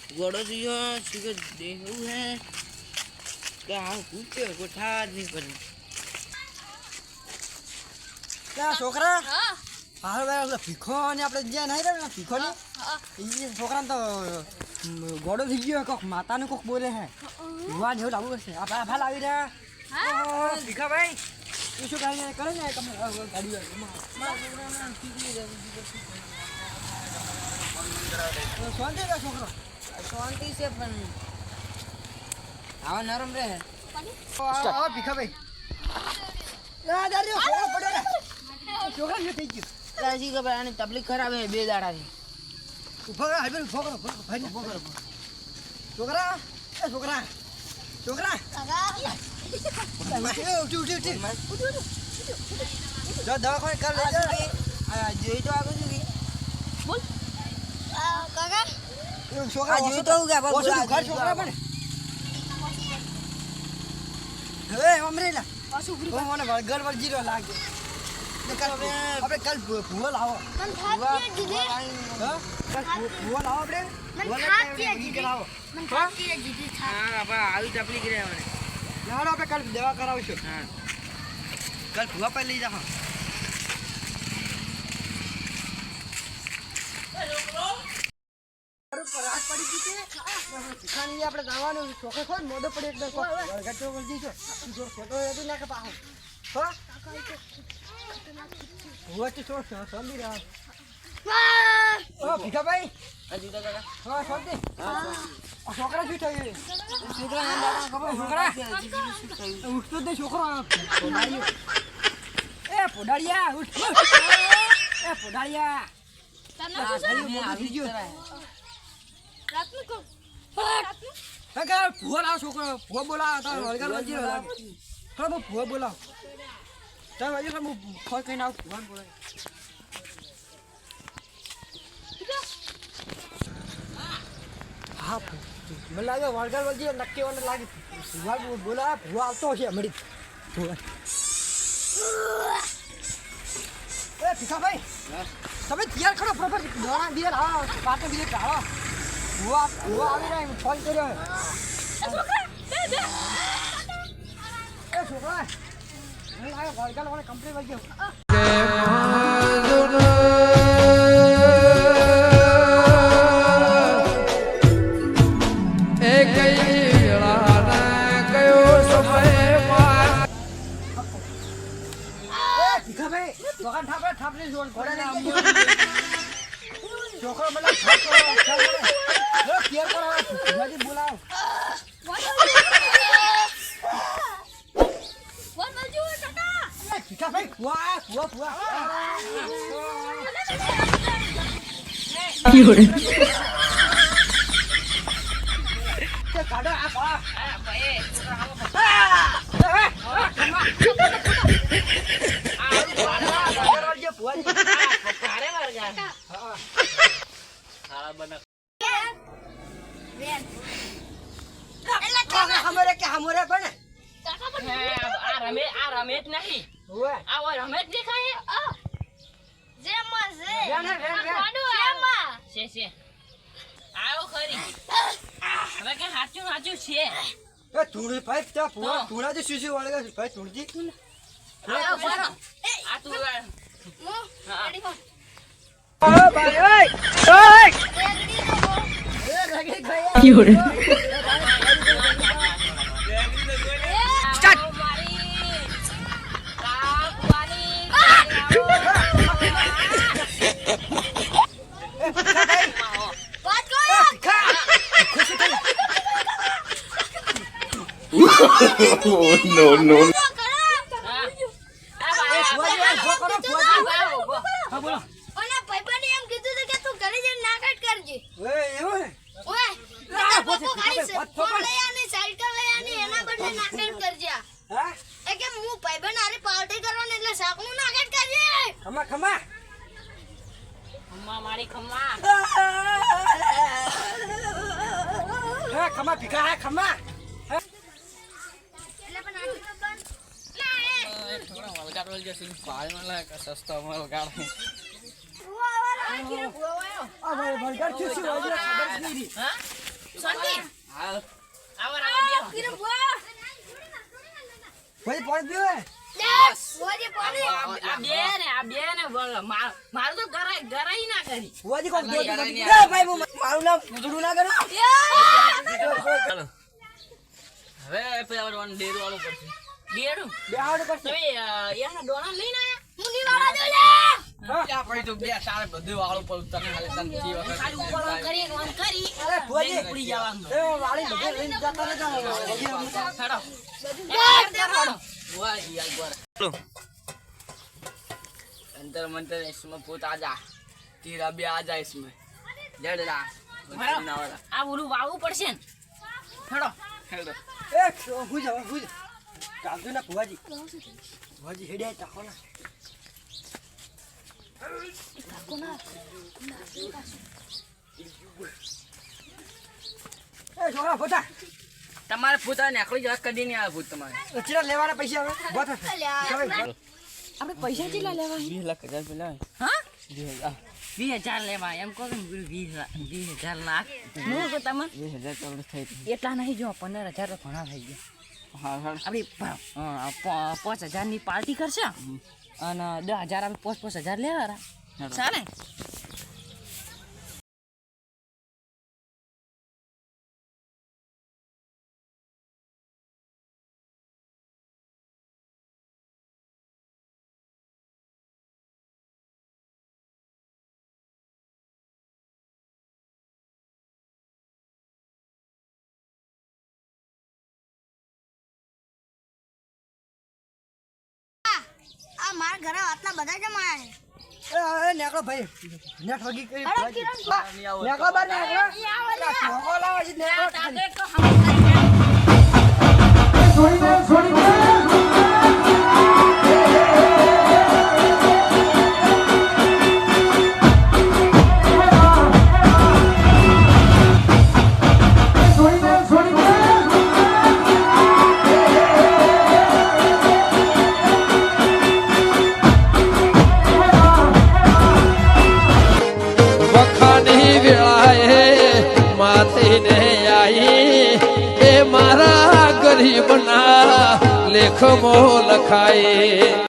घोड़ो तो यो सीधे देखू है क्या हाँ पूछे को था नहीं पर क्या छोकरा હા હાલ ભાઈ ભીખો ને આપણે જ્યાં નહીં રહ્યો ને ભીખો ને હા એ છોકરાને તો ગોડો થઈ ગયો કોક માતાનું કોક બોલે હે ભગવાન જેવું લાવવું હશે આ ભાલ આવી રહ્યા હા ભીખા ભાઈ એ શું કાંઈ કરે ને તમે ગાડી શાંતિ રહે છોકરો शांति से अपन आवा नरम रहे ભીખા ભાઈ છોકરા શું થઈ ગયું राजी का बयान तबलीग खराब है बेदारा है ઉભો રહે હાલ ઉભો કરો ભાઈ ઉભો કરો છોકરા એ છોકરા છોકરા કાકા ઉઠી જો દવાખાને કર લઈ જા જોઈ તો આગળ જોઈ બોલ કાકા છોકરા આ જોઈ તો હું ગયા ઓછું ઘર છોકરા પણ હવે અમરેલા પાછું ઉભરી તો મને વળગર વળગીરો લાગે આપણે કાલ ભૂવો લાવો મન થાકી દીધી હા કાલ ભૂવો લાવો આપણે મન ભૂવો થાકી લાવીને દીધી લાવો મન થાકી દીધી થા हाँ अब આવી તકલીફ રહે મને લાવો આપણે કાલ દવા કરાવશું हाँ કાલ ભૂવા પર લઈ જાઓ રાત પડી ગઈ છે શીખાની આપણે જવાનું ચોખ્ખો ખોલ મોઢો પડી એકદમ ગટો વળગી છો જો ફોટો હતી ના કે પાહો હા હું તો છો સમજી રહ્યા ઓ ભીખાભાઈ આ જુદા કાકા હા શાંતિ हाँ આ છોકરા શું થયું છોકરા ના દાડા ખબર છોકરા છોકરા ઉઠતો જ નહીં છોકરો પોડાળિયો એ પોડાળિયા ઉઠ એ પોડાળિયા આવી ગયો રાતનું કો કાકા ભૂવો લાવો છોકરો ભૂવો બોલાવો તારે વળગર વળગી રહ્યો લાગે ખરો ભૂવો બોલાવો તારે વળગી હું ખોલ કહીને આવું ભૂવાને બોલાવે હા મને લાગે વળગર વળગી નક્કી મને લાગે ભૂવા બોલા ભૂવા આવતો હશે મળી ભૂવા એ ભીખાભાઈ તમે તૈયાર કરો પ્રોપર દોણા બિયર આવો પાટે બિયર આવો ભૂવા આવી રહ્યા ફોન કર્યો એ છોકરા મને લાગે વળગર મને કમ્પ્લીટ વળગ્યો ભીખાભાઈ દોકાન થાપડી જોડ ઘોડા લઈ છોકરો મને કેર કરો ભીખાજી બોલાવો બોલ બાજુ કાકા ભીખાભાઈ ફુવા કાઢો આ હમરે પણ કાકા પણ આ રમેશ નહીં ઓય આ ઓય રમેશ દેખાય જેમાં છે વેણ જેમાં છે આવો ખરી હવે કે સાચું સાચું છે એ તુણી ભાઈ ત્યાં ફુવા તુણાજી સુસી વળગે ભાઈ તુણજી આ તું હું રેડી હો ઓ ભાઈ ઓય ઓય રેડી હો એ રગી ગયા સ્ટાર્ટ મારી કાકવાની વાત કરો no, no. હા બોલો ઓલા ભાઈબંધે એમ કીધું હતું કે તું ઘરે જઈને નાટક કરજે ઓય એવું હે ઓય ના, પપ્પો ખાલી છે પપ્પો ફોન લઈ આની સાયકલ લઈ આની એના બદલે નાટક કરજે હા એ કે હું ભાઈબંધ હારે પાર્ટી કરવાની એટલે શાકનું નાટક કરજે ખમા ખમા ખમ્મા મારી ખમ્મા હે ખમા ભીખા હે ખમા એટલે પણ નાટક બંધ ના એ થોડા વલગાડ વળજો સિંહ ભાઈ મને લાગે સસ્તો વલગાડ ભુવા વાળા આખી ભુવા વાળો આ ભાઈ બર્ગર શું વળગે ખબર જ નહીં હા શાંતિ. હા આવો કીધું બુઆ. ભાઈ પાણી પીવે લે, બુઆજી પાણી. આ બે ને મારું તો ગરાઈ ના કરી ભુવાજી કોક દો યાર, એ યાર. ભાઈ હું મારું નામ પૂછડું ના કરો ચાલો હવે પેલા વાળું ડેરું વાળું પડશે ડેરું બેહાડ પર તમે એના ડોણા લઈને મુની વાળા જો લે. આયા પછી તો બે સારે બધું વાળું પર તને હાલે તને જી વખત ખાલી ઉપર ઓન કરી ઓન કરી. અરે ભુવાજી ઉડી જવાનું એ વાળી બધે લઈને જતા રહેતા હેડો હેડો. વાહ યાર ગોર ચલો अंतर मंतर इसमें पूत आजा तेरा भी आ जा इसमें जड़ला આ ઓલું વાવું પડશે ને હેડો હેડો એ હું કાજુ ના ભુવાજી હેડ્યા ચાખો ના એ છોકરા પોતા તમારે પૂતા નેકળી જવા કદી નહીં આવે ભૂત તમારે ચીરા લેવાના પૈસા હવે બોત આપણે પૈસા કેટલા લેવા 20 લાખ હજાર પેલા હા 20,000 લેવા એમ કહો ને 20,000 લાખ હું તો તમને 20,000 તો થઈ એટલા નહીં જો 15,000 તો ઘણા થઈ ગયા હા આપણી 5,000 ની પાર્ટી કરશે અને 10,000 આપણે 5,000 લેવા ચાલે આ મારા ઘરે આટલા બધા જમ આયા એ નેકળો ભાઈ નેટ વગી કરી છે. અરે કિરણ બા. નેકળો બાર નેકળો આવો લે. છોકરો લાવો છે નેકળો તાતે તો હમ વખાની વેળાએ માથીને આઈ એ મારા ગરીબના લેખમાં લખાય